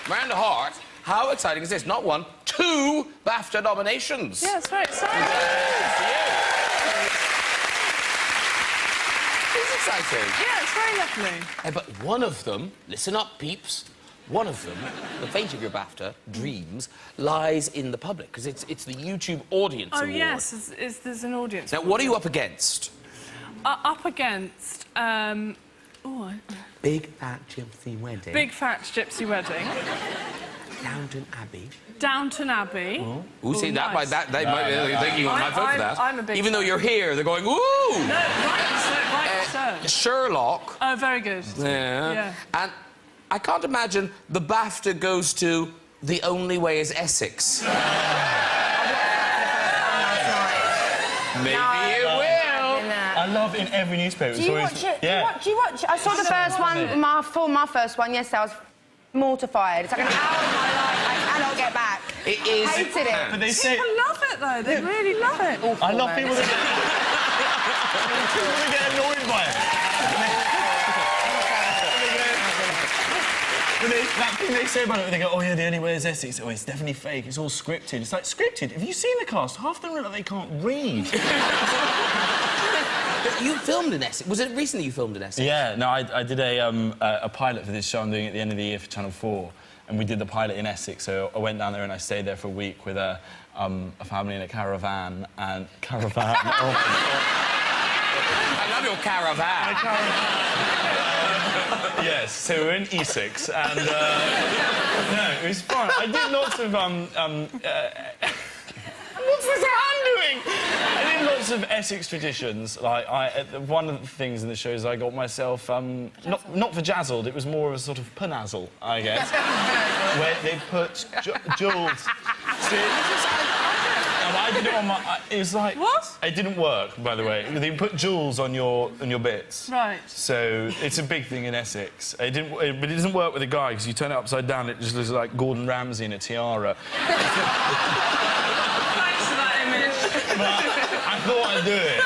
Miranda Hart, how exciting is this? Not one, 2 BAFTA nominations. Yeah, it's very exciting. It's exciting. Yeah, it's very lovely. But one of them, listen up, peeps, one of them, the fate of your BAFTA, dreams, lies in the public, because it's the YouTube Audience Award. Oh, yes, there's an audience. Now, what are you up against? Up against, Big Fat Gypsy Wedding. Big Fat Gypsy Wedding. Downton Abbey. Downton Abbey. Oh. Ooh, see, nice. they might be thinking I might vote for that. I'm a big Even though you're here, they're going, ooh! No, right, so. Sherlock. Oh, very good. Yeah. And I can't imagine the BAFTA goes to The Only Way is Essex. Maybe it will. I love in every newspaper. Do you watch it? Yeah. Do you watch? I saw the first one, my first one yesterday. I was mortified. It's like an hour of my life I cannot get back. It is. Hated it. But they say... People love it, though. They really love it. Awful, I love man. people that get annoyed by it. That thing they say about it, they go, oh, yeah, The Only Way is Essex. Oh, it's definitely fake. It's all scripted. It's like, scripted? Have you seen the cast? Half of them look like they can't read. But you filmed in Essex. Was it recently you filmed in Essex? Yeah, no, I did a pilot for this show I'm doing at the end of the year for Channel 4, and we did the pilot in Essex, so I went down there and I stayed there for a week with a family in a caravan, and... Caravan? I love your caravan. Yes, so we're in Essex, and... no, it was fun. I did lots of, What's this hand doing? I did lots of Essex traditions. Like, one of the things in the show is I got myself, not vajazzled, it was more of a sort of panazzle, I guess, where they put jewels. And I did it on my... it was like... What? It didn't work, by the way. They put jewels on your bits. Right. So it's a big thing in Essex. But it doesn't work with a guy, because you turn it upside down, it just looks like Gordon Ramsay in a tiara. But I thought I'd do it.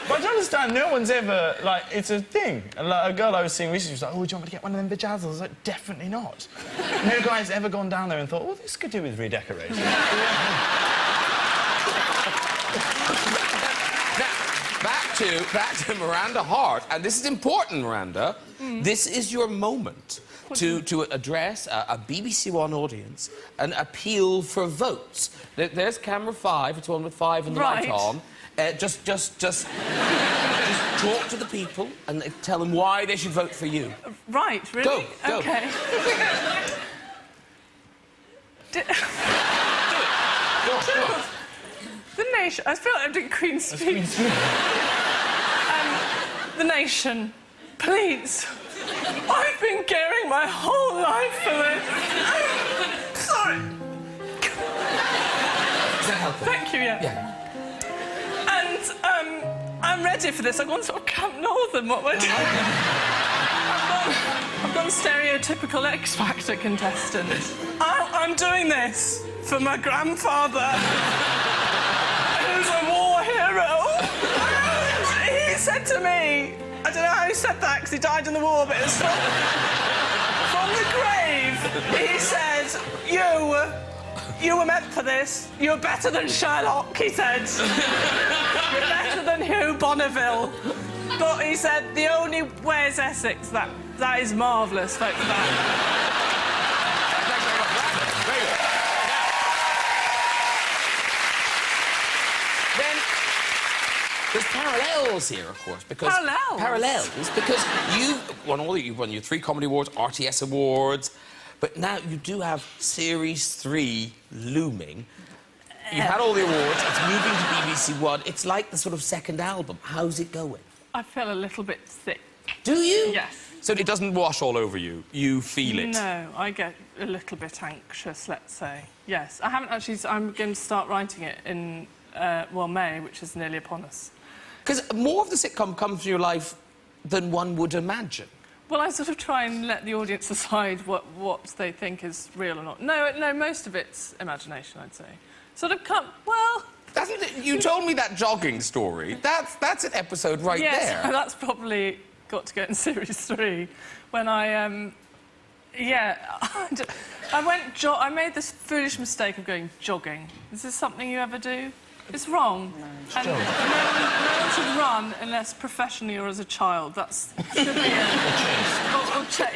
But I don't understand, no one's ever, like, it's a thing. And like, a girl I was seeing recently was like, oh, do you want me to get one of them vajazzles? I was like, definitely not. No guy's ever gone down there and thought, well, this could do with redecorating. Now, back to Miranda Hart, and this is important, Miranda. This is your moment to address a BBC One audience and appeal for votes. There's camera 5, it's one with 5 and the light on. Just talk to the people and tell them why they should vote for you. Right, really? Go. OK. Do it. The nation... I feel like I'm doing Queen's speech. The nation, please. I've been caring my whole life for this. Sorry. Is that helpful? Thank you, yeah. And, I'm ready for this. I've gone sort of Camp Northern, what we're doing. I've gone stereotypical X Factor contestant. I'm doing this for my grandfather, who's a war hero. He said to me, I don't know how he said that, because he died in the war, but it's from the grave, he said, you were meant for this. You're better than Sherlock, he said. You're better than Hugh Bonneville. But he said, The Only Way is Essex. That is marvellous. Vote for that. There's parallels here, of course, because... Parallels, because you've won your 3 Comedy Awards, RTS Awards, but now you do have Series 3 looming. You've had all the awards, it's moving to BBC One, it's like the sort of second album. How's it going? I feel a little bit sick. Do you? Yes. So it doesn't wash all over you, you feel it? No, I get a little bit anxious, let's say. Yes, I haven't actually... I'm going to start writing it in, May, which is nearly upon us. Because more of the sitcom comes from your life than one would imagine. Well, I sort of try and let the audience decide what they think is real or not. No, most of it's imagination, I'd say. Sort of well... You told me that jogging story. That's an episode right there. Yes, that's probably got to go in Series 3. When I Yeah, I made this foolish mistake of going jogging. Is this something you ever do? It's wrong. No. And no one should run unless professionally or as a child. That's should be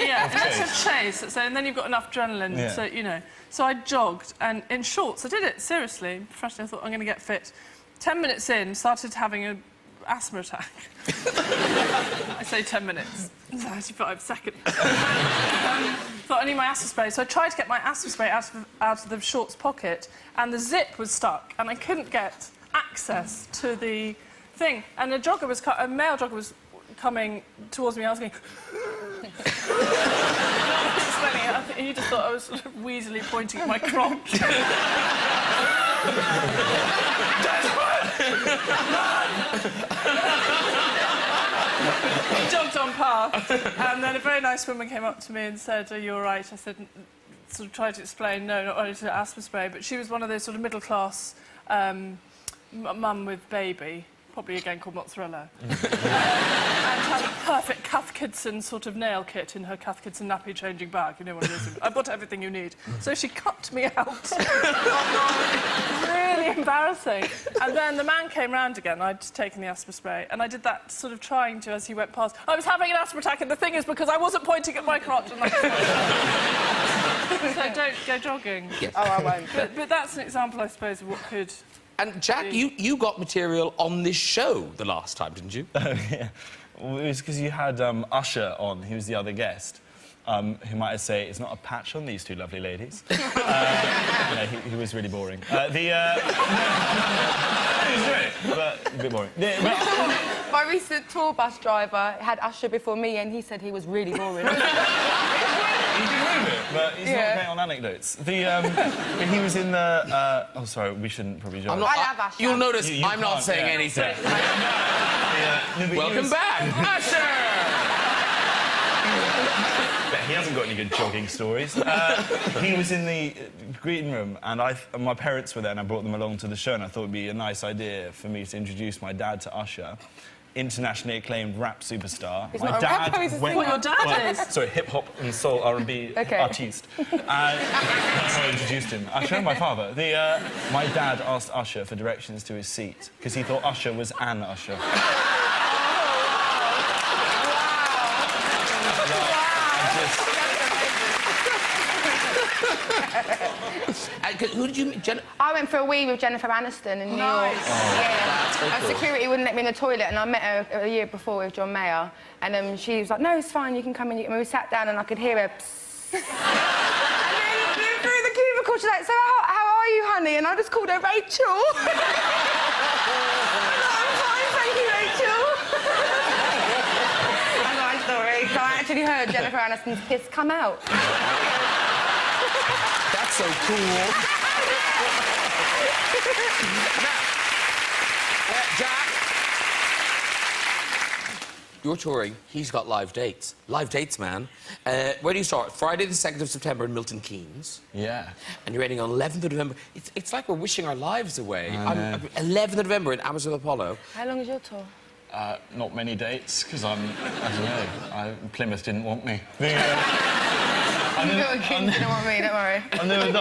unless a chase. So, and then you've got enough adrenaline, so you know. So I jogged, and in shorts, I did it seriously. Professionally, I thought I'm going to get fit. 10 minutes in, started having an asthma attack. I say 10 minutes. 35 seconds. Thought I need my asthma spray, so I tried to get my asthma spray out of the shorts pocket, and the zip was stuck, and I couldn't get access to the thing. And a male jogger was coming towards me. I was going. I think he just thought I was sort of wheezily pointing at my crotch. He jogged on past, and then a very nice woman came up to me and said, "Are you all right?" I said, sort of tried to explain, no, not only to asthma spray, but she was one of those sort of middle-class mum with baby, probably again called mozzarella, and had a perfect Cath Kidston sort of nail kit in her Cath Kidston nappy changing bag. You know what it is? I've got everything you need. So she cut me out. Really embarrassing. And then the man came round again. I'd taken the asthma spray, and I did that sort of trying to as he went past. I was having an asthma attack, and the thing is because I wasn't pointing at my crotch. And so don't go jogging. Yes. Oh, I won't. But that's an example, I suppose, of what could... And Jack, you got material on this show the last time, didn't you? Yeah. Well, it was because you had Usher on, he was the other guest, who might I say is not a patch on these two lovely ladies. He was really boring. He was great, but a bit boring. My recent tour bus driver had Usher before me, and he said he was really boring. He can move it, but he's not great on anecdotes. He was in the... oh, sorry, we shouldn't probably joke. I love Usher. You'll notice You I'm not saying anything. Welcome back, Usher! He hasn't got any good jogging stories. He was in the greeting room, and my parents were there, and I brought them along to the show, and I thought it'd be a nice idea for me to introduce my dad to Usher. Internationally acclaimed rap superstar. He's my not a dad rapper, he's a What your dad is? Sorry, hip-hop and soul R&B artiste. That's how I introduced him. Usher, my father. My dad asked Usher for directions to his seat, because he thought Usher was an Usher. Who did you meet? I went for a wee with Jennifer Aniston in New York. That's very cool. Security wouldn't let me in the toilet, and I met her a year before with John Mayer, and she was like, "No, it's fine, you can come in." And we sat down, and I could hear her. Psst. And then through the cubicle, she's like, "So how are you, honey?" And I just called her Rachel. I'm fine, thank you, Rachel. That's my story. So I actually heard Jennifer Aniston's piss come out. That's so cool. Now, Jack, you're touring. He's got live dates. Live dates, man. Where do you start? Friday the 2nd of September in Milton Keynes. Yeah. And you're ending on 11th of November. It's like we're wishing our lives away. 11th of November in Amazon Apollo. How long is your tour? Not many dates, because I don't know, Plymouth didn't want me. Didn't want me, don't worry. I've never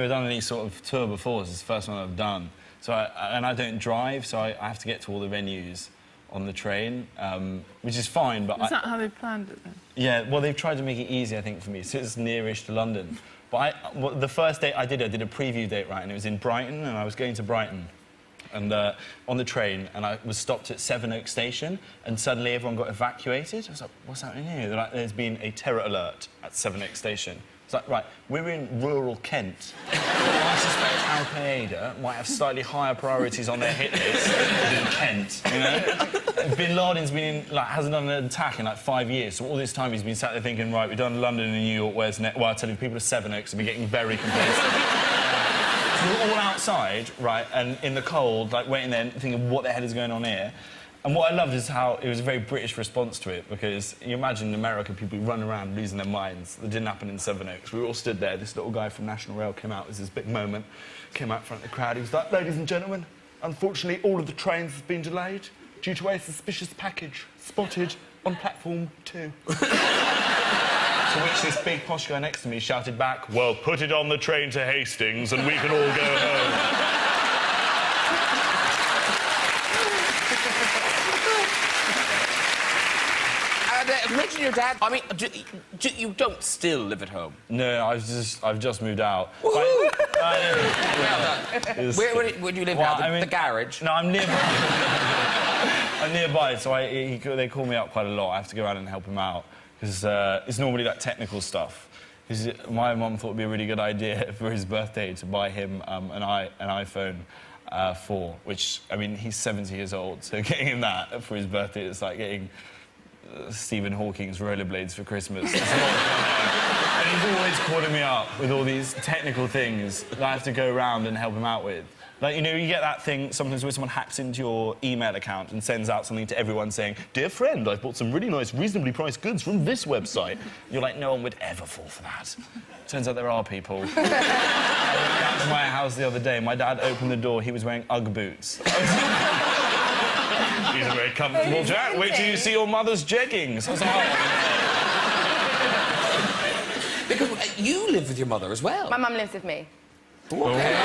done any sort of tour before. This is the first one I've done. So I don't drive, so I have to get to all the venues on the train, which is fine, but... Is that how they planned it, then? Yeah, well, they've tried to make it easy, I think, for me, so it's nearish to London. But the first date I did a preview date, right, and it was in Brighton, and I was going to Brighton. And on the train, and I was stopped at S9x03 station, and suddenly everyone got evacuated. I was like, what's happening here? They're like, there's been a terror alert at S9x03 station. It's like, right, we're in rural Kent. I suspect Al-Qaeda might have slightly higher priorities on their hit list than Kent, you know? Bin Laden's hasn't done an attack in, 5 years, so all this time he's been sat there thinking, right, we've done London and New York, where's next? Well, I tell you, people at S9x have been getting very complacent. We're all outside, right, and in the cold, waiting there, thinking, what the hell is going on here? And what I loved is how it was a very British response to it, because you imagine in America, people run around losing their minds. That didn't happen in S9x. We were all stood there. This little guy from National Rail came out. It was this big moment. Came out in front of the crowd. He was like, ladies and gentlemen, unfortunately, all of the trains have been delayed due to a suspicious package spotted on platform 2. To which this big posh guy next to me shouted back, "Well, put it on the train to Hastings and we can all go home." Mention your dad. I mean, you don't still live at home? No, I've just moved out. Well Like, done. Where do you live now? The garage? No, I'm nearby. I'm nearby, so they call me up quite a lot. I have to go around and help him out because it's normally like technical stuff. My mum thought it'd be a really good idea for his birthday to buy him an iPhone 4, which, I mean, he's 70 years old, so getting him that for his birthday is like getting Stephen Hawking's rollerblades for Christmas. And he's always calling me up with all these technical things that I have to go around and help him out with. Like, you know, you get that thing sometimes where someone hacks into your email account and sends out something to everyone saying, "Dear friend, I've bought some really nice, reasonably priced goods from this website." You're like, no one would ever fall for that. Turns out there are people. I went down to my house the other day. My dad opened the door. He was wearing Ugg boots. These are very comfortable, Jack. Wait till you see your mother's jeggings. I was like, oh. Because you live with your mother as well. My mum lives with me. Okay.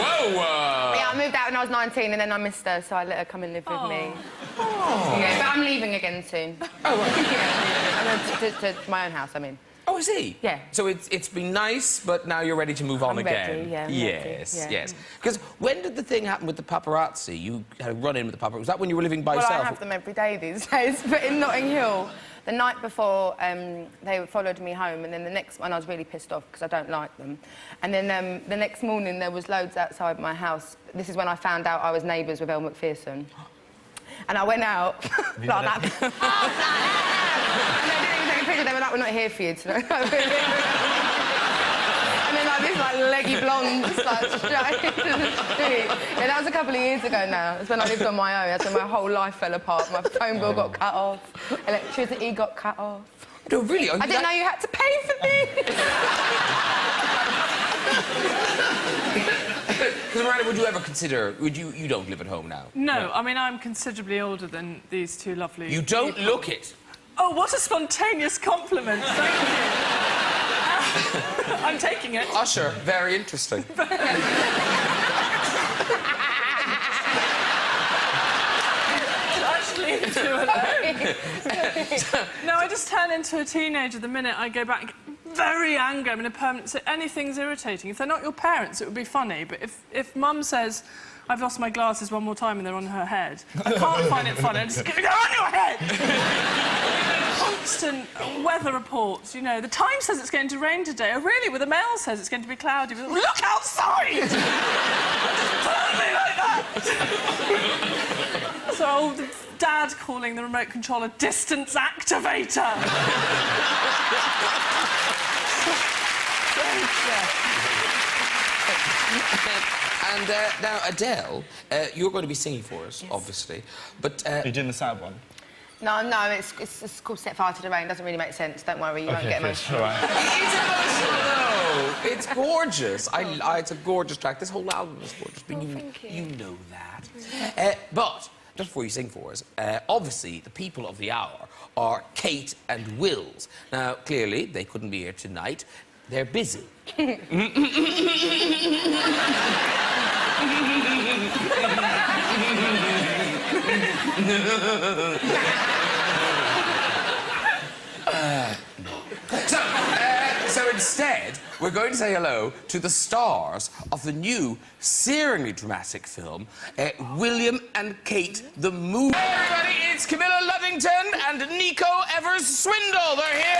Whoa! Yeah, I moved out when I was 19 and then I missed her, so I let her come and live with me. Oh. Yeah, but I'm leaving again soon. Oh, right. Yeah, I'm going to my own house, I mean. Oh, is he? Yeah. So it's been nice, but now you're ready to move on again. Ready, yeah. Yes, ready, yeah. yes. Because when did the thing happen with the paparazzi? You had a run-in with the paparazzi. Was that when you were living by yourself? Well, I have them every day these days. But in Notting Hill, the night before, they followed me home, and then the next one I was really pissed off because I don't like them. And then the next morning there was loads outside my house. This is when I found out I was neighbours with Elle Macpherson. And I went out like that. And they didn't even take a picture. They were like, "We're not here for you tonight." And then like this like leggy blonde just like straight into the street. Yeah, that was a couple of years ago now. It's when I lived on my own. That's when my whole life fell apart. My phone bill got cut off. Electricity got cut off. No, really? I didn't know you had to pay for this. Because, Miranda, would you ever consider... You don't live at home now? No, I mean, I'm considerably older than these two lovely... You don't look it. Oh, what a spontaneous compliment. Thank you. I'm taking it. Usher, very interesting. Actually, too alone. No, I just turn into a teenager the minute I go back. Very angry. I'm in a permanent... So anything's irritating. If they're not your parents, it would be funny. But if Mum says, "I've lost my glasses one more time," and they're on her head, I can't find it funny. I just go, "They're on your head!" Constant weather reports, you know. The Times says it's going to rain today. Oh, really? Well, the Mail says it's going to be cloudy. Look outside! Just burn me like that! So old Dad calling the remote control a distance activator. And now, Adele, you're going to be singing for us, obviously, but... You're doing the sad one? No, it's called Set Fire to the Rain. Doesn't really make sense. Don't worry, you won't get emotional. All right. It's emotional, though. It's gorgeous. It's a gorgeous track. This whole album is gorgeous. But you know that. But just before you sing for us, obviously the people of the hour are Kate and Wills. Now, clearly they couldn't be here tonight. They're busy. So instead, we're going to say hello to the stars of the new, searingly dramatic film, William and Kate the Movie. Hey, everybody, it's Camilla Luddington and Nico Evers-Swindle. They're here.